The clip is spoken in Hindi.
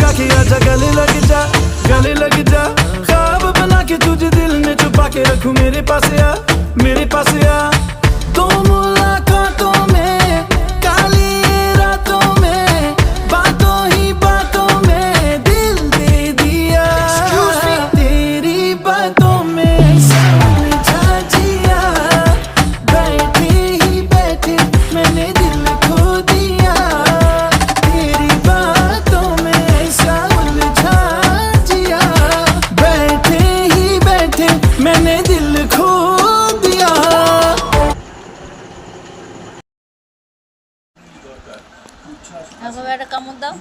लगा के आजा गले लग जा ख्वाब बना के तुझे दिल में छुपा के रखूं मेरे पास आ तो मुलाकातों में काली रातों में बातों ही बातों में दिल दे दिया तेरी बातों में समझा जिया बैठे ही बैठे मैंने दिल खो दिया तेरी बातों में समझा जिया बैठे ही बैठे मैंने दिल खो दिया। এখন একটা কামড় দাও।